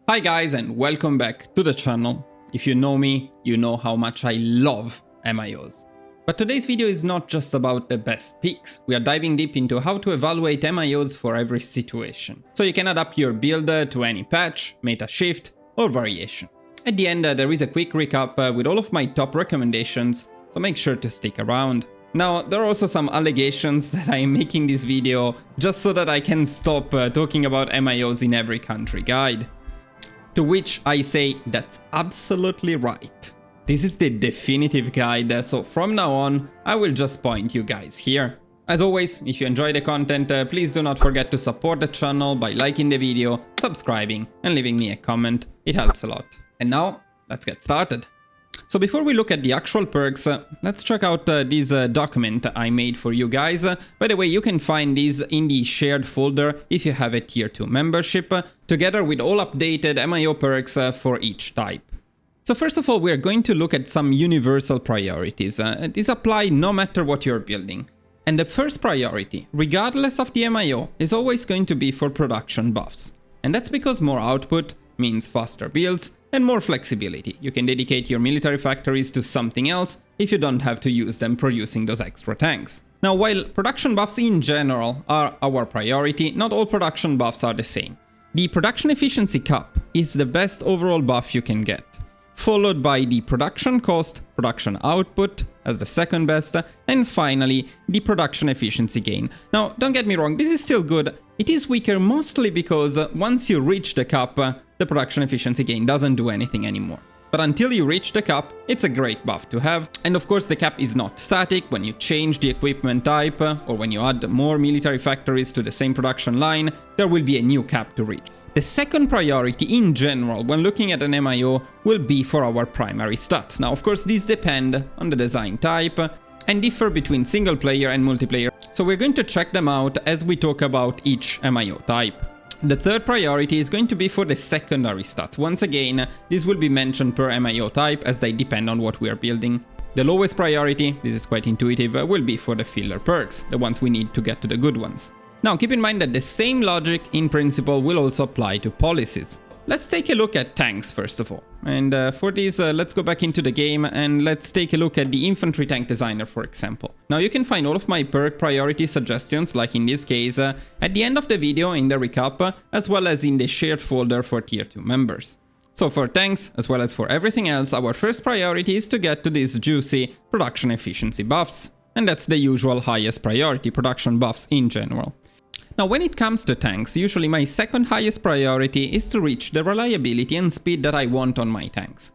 Hi guys and welcome back to the channel. If you know me, you know how much I love MIOs. But today's video is not just about the best picks. We are diving deep into how to evaluate MIOs for every situation, so you can adapt your build to any patch, meta shift or variation. At the end there is a quick recap with all of my top recommendations, so make sure to stick around. Now, there are also some allegations that I am making this video just so that I can stop talking about MIOs in every country guide. To which I say that's absolutely right. This is the definitive guide, so from now on, I will just point you guys here. As always, if you enjoy the content, please do not forget to support the channel by liking the video, subscribing and leaving me a comment. It helps a lot. And now, let's get started. So before we look at the actual perks, let's check out this document I made for you guys. By the way, you can find these in the shared folder if you have a tier 2 membership, together with all updated MIO perks for each type. So first of all, we are going to look at some universal priorities. These apply no matter what you're building. And the first priority, regardless of the MIO, is always going to be for production buffs. And that's because more output means faster builds and more flexibility. You can dedicate your military factories to something else if you don't have to use them producing those extra tanks. Now, while production buffs in general are our priority, not all production buffs are the same. The production efficiency cap is the best overall buff you can get, followed by the production cost, production output as the second best, and finally the production efficiency gain. Now, don't get me wrong, this is still good. It is weaker mostly because once you reach the cap, the production efficiency gain doesn't do anything anymore. But until you reach the cap, it's a great buff to have. And of course the cap is not static. When you change the equipment type or when you add more military factories to the same production line, there will be a new cap to reach. The second priority in general when looking at an MIO will be for our primary stats. Now, of course, these depend on the design type and differ between single player and multiplayer. So we're going to check them out as we talk about each MIO type. The third priority is going to be for the secondary stats. Once again, this will be mentioned per MIO type as they depend on what we are building. The lowest priority, this is quite intuitive, will be for the filler perks, the ones we need to get to the good ones. Now, keep in mind that the same logic in principle will also apply to policies. Let's take a look at tanks first of all. And for this, let's go back into the game and let's take a look at the infantry tank designer, for example. Now, you can find all of my perk priority suggestions, like in this case, at the end of the video in the recap, as well as in the shared folder for tier 2 members. So for tanks, as well as for everything else, our first priority is to get to these juicy production efficiency buffs. And that's the usual highest priority, production buffs in general. Now, when it comes to tanks, usually my second highest priority is to reach the reliability and speed that I want on my tanks.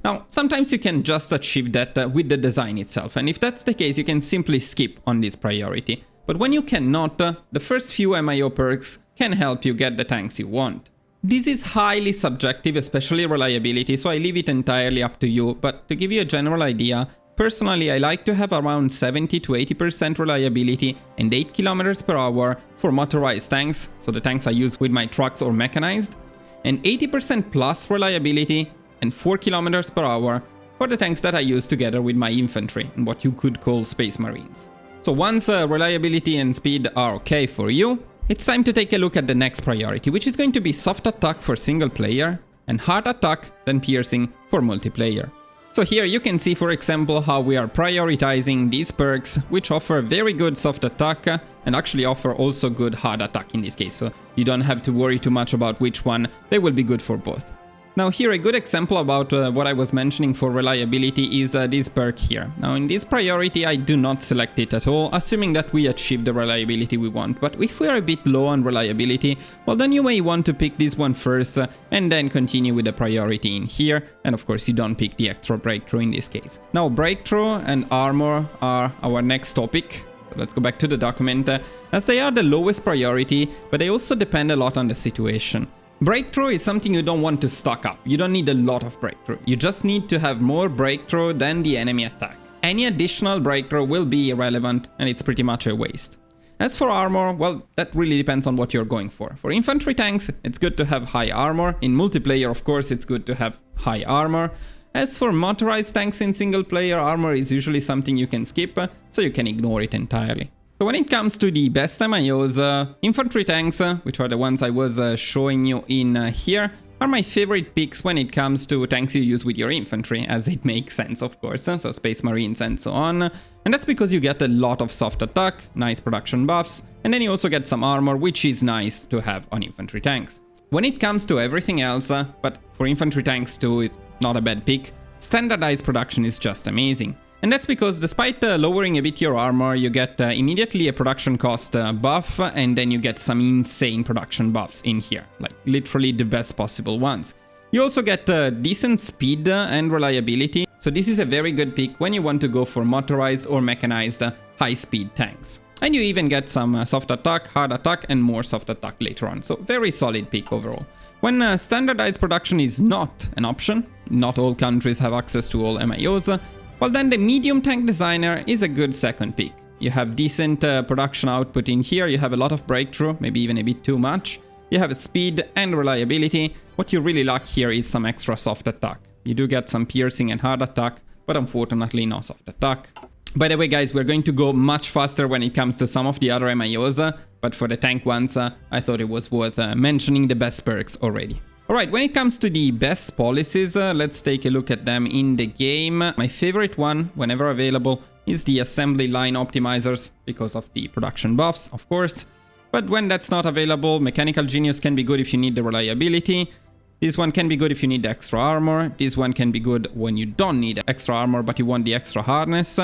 Now, sometimes you can just achieve that with the design itself, and if that's the case, you can simply skip on this priority. But when you cannot, the first few MIO perks can help you get the tanks you want. This is highly subjective, especially reliability, so I leave it entirely up to you, but to give you a general idea, personally, I like to have around 70 to 80% reliability and 8 km per hour for motorized tanks, so the tanks I use with my trucks or mechanized, and 80% plus reliability and 4 km per hour for the tanks that I use together with my infantry and what you could call Space Marines. So once reliability and speed are okay for you, it's time to take a look at the next priority, which is going to be soft attack for single player and hard attack then piercing for multiplayer. So here you can see, for example, how we are prioritizing these perks, which offer very good soft attack and actually offer also good hard attack in this case, so you don't have to worry too much about which one, they will be good for both. Now here a good example about what I was mentioning for reliability is this perk here. Now in this priority I do not select it at all, assuming that we achieve the reliability we want, but if we are a bit low on reliability, well then you may want to pick this one first and then continue with the priority in here, and of course you don't pick the extra breakthrough in this case. Now breakthrough and armor are our next topic. Let's go back to the document, as they are the lowest priority, but they also depend a lot on the situation. Breakthrough is something you don't want to stock up. You don't need a lot of breakthrough. You just need to have more breakthrough than the enemy attack. Any additional breakthrough will be irrelevant and it's pretty much a waste. As for armor, well, that really depends on what you're going for. For infantry tanks, it's good to have high armor. In multiplayer, of course, it's good to have high armor. As for motorized tanks in single player, armor is usually something you can skip, so you can ignore it entirely. So when it comes to the best MIOs, infantry tanks, which are the ones I was showing you in here, are my favorite picks when it comes to tanks you use with your infantry, as it makes sense, of course, so Space Marines and so on. And that's because you get a lot of soft attack, nice production buffs, and then you also get some armor, which is nice to have on infantry tanks. When it comes to everything else, but for infantry tanks too, it's not a bad pick, standardized production is just amazing. And that's because despite lowering a bit your armor, you get immediately a production cost buff, and then you get some insane production buffs in here, like literally the best possible ones. You also get decent speed and reliability, so this is a very good pick when you want to go for motorized or mechanized high-speed tanks. And you even get some soft attack, hard attack, and more soft attack later on, so very solid pick overall. When standardized production is not an option, not all countries have access to all MIOs, well then the medium tank designer is a good second pick. You have decent production output in here, you have a lot of breakthrough, maybe even a bit too much. You have speed and reliability. What you really lack here is some extra soft attack. You do get some piercing and hard attack, but unfortunately no soft attack. By the way guys, we're going to go much faster when it comes to some of the other MIOs, but for the tank ones, I thought it was worth mentioning the best perks already. Alright, when it comes to the best policies, let's take a look at them in the game. My favorite one, whenever available, is the assembly line optimizers, because of the production buffs, of course. But when that's not available, Mechanical Genius can be good if you need the reliability. This one can be good if you need the extra armor. This one can be good when you don't need extra armor, but you want the extra hardness.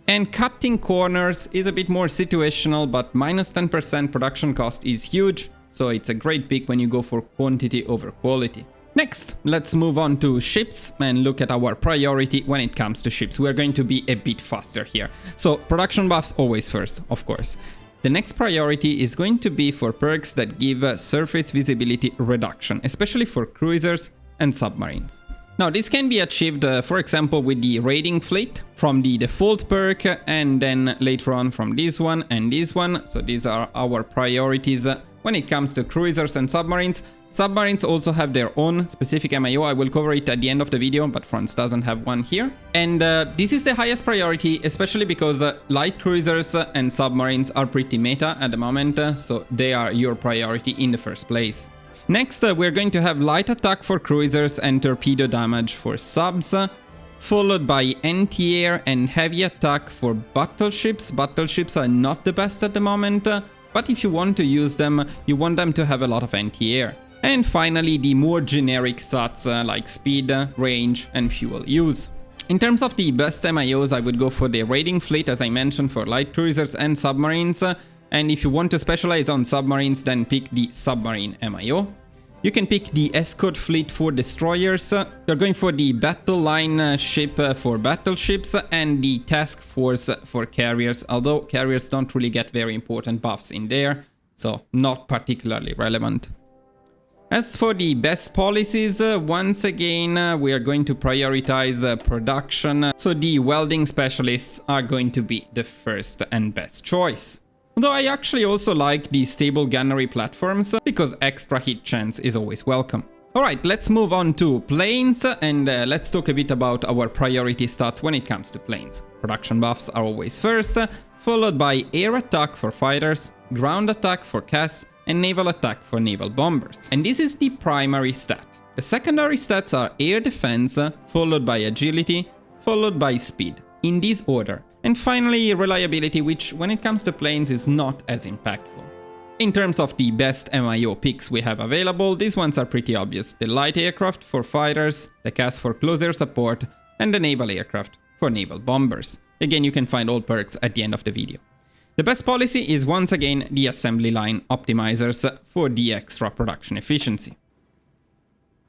And cutting corners is a bit more situational, but minus 10% production cost is huge. So it's a great pick when you go for quantity over quality. Next, let's move on to ships and look at our priority when it comes to ships. We're going to be a bit faster here. So production buffs always first, of course. The next priority is going to be for perks that give surface visibility reduction, especially for cruisers and submarines. Now this can be achieved, for example, with the raiding fleet from the default perk, and then later on from this one and this one. So these are our priorities when it comes to cruisers and submarines. Submarines also have their own specific MIO. I will cover it at the end of the video, but France doesn't have one here. And this is the highest priority, especially because light cruisers and submarines are pretty meta at the moment, so they are your priority in the first place. Next, we're going to have light attack for cruisers and torpedo damage for subs, followed by anti-air and heavy attack for battleships. Battleships are not the best at the moment, but if you want to use them, you want them to have a lot of anti-air. And finally, the more generic stats like speed, range, and fuel use. In terms of the best MIOs, I would go for the raiding fleet, as I mentioned, for light cruisers and submarines. And if you want to specialize on submarines, then pick the submarine MIO. You can pick the escort fleet for destroyers. You're going for the battle line ship for battleships and the task force for carriers, although carriers don't really get very important buffs in there, so not particularly relevant. As for the best policies, once again, we are going to prioritize production, so the welding specialists are going to be the first and best choice. Though I actually also like the stable gunnery platforms, because extra hit chance is always welcome. Alright, let's move on to planes, and let's talk a bit about our priority stats when it comes to planes. Production buffs are always first, followed by air attack for fighters, ground attack for CAS, and naval attack for naval bombers. And this is the primary stat. The secondary stats are air defense, followed by agility, followed by speed, in this order. And finally, reliability, which when it comes to planes is not as impactful. In terms of the best MIO picks we have available, these ones are pretty obvious. The light aircraft for fighters, the CAS for close air support, and the naval aircraft for naval bombers. Again, you can find all perks at the end of the video. The best policy is once again the assembly line optimizers for the extra production efficiency.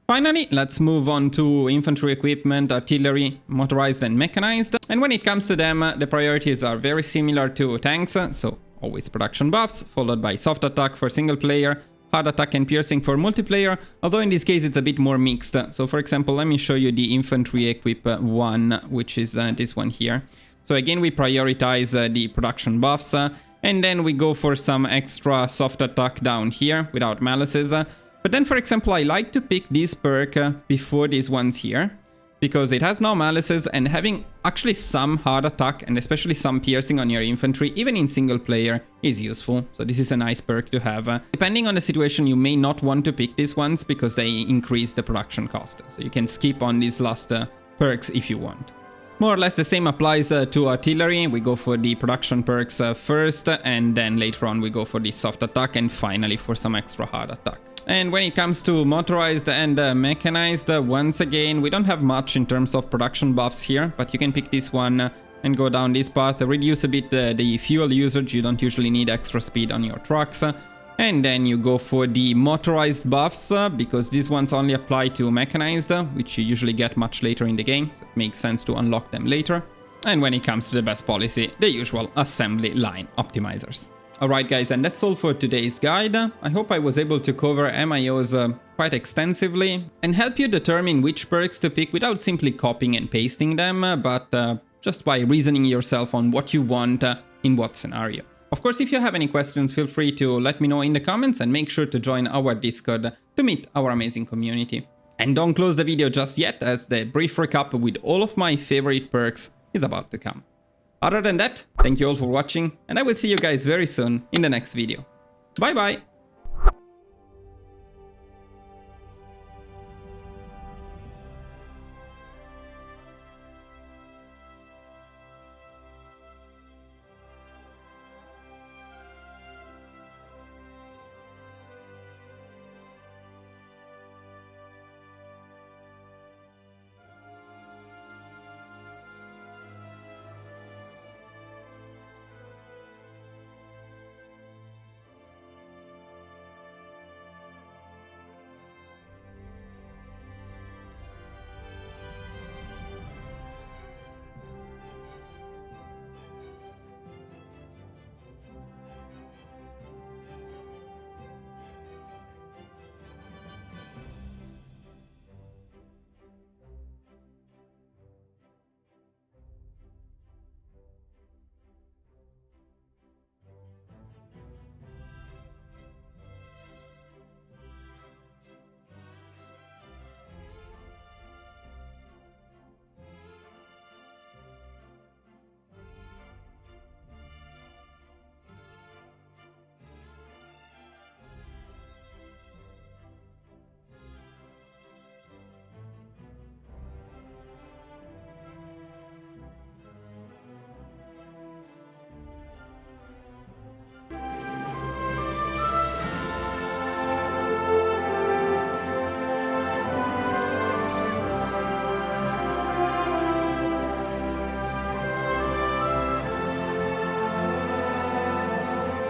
Finally, let's move on to infantry equipment, artillery, motorized and mechanized. And when it comes to them, the priorities are very similar to tanks, so always production buffs, followed by soft attack for single player, hard attack and piercing for multiplayer, although in this case it's a bit more mixed. So for example, let me show you the infantry equip one, which is this one here. So again, we prioritize the production buffs, and then we go for some extra soft attack down here without malices. But then, for example, I like to pick this perk before these ones here, because it has no malices, and having actually some hard attack and especially some piercing on your infantry, even in single player, is useful. So this is a nice perk to have. Depending on the situation, you may not want to pick these ones because they increase the production cost. So you can skip on these last perks if you want. More or less the same applies to artillery. We go for the production perks first, and then later on we go for the soft attack, and finally for some extra hard attack. And when it comes to motorized and mechanized, once again, we don't have much in terms of production buffs here, but you can pick this one and go down this path, reduce a bit the fuel usage. You don't usually need extra speed on your trucks. And then you go for the motorized buffs, because these ones only apply to mechanized, which you usually get much later in the game, so it makes sense to unlock them later. And when it comes to the best policy, the usual assembly line optimizers. Alright guys, and that's all for today's guide. I hope I was able to cover MIOs quite extensively and help you determine which perks to pick without simply copying and pasting them, but just by reasoning yourself on what you want in what scenario. Of course, if you have any questions, feel free to let me know in the comments, and make sure to join our Discord to meet our amazing community. And don't close the video just yet, as the brief recap with all of my favorite perks is about to come. Other than that, thank you all for watching, and I will see you guys very soon in the next video. Bye bye!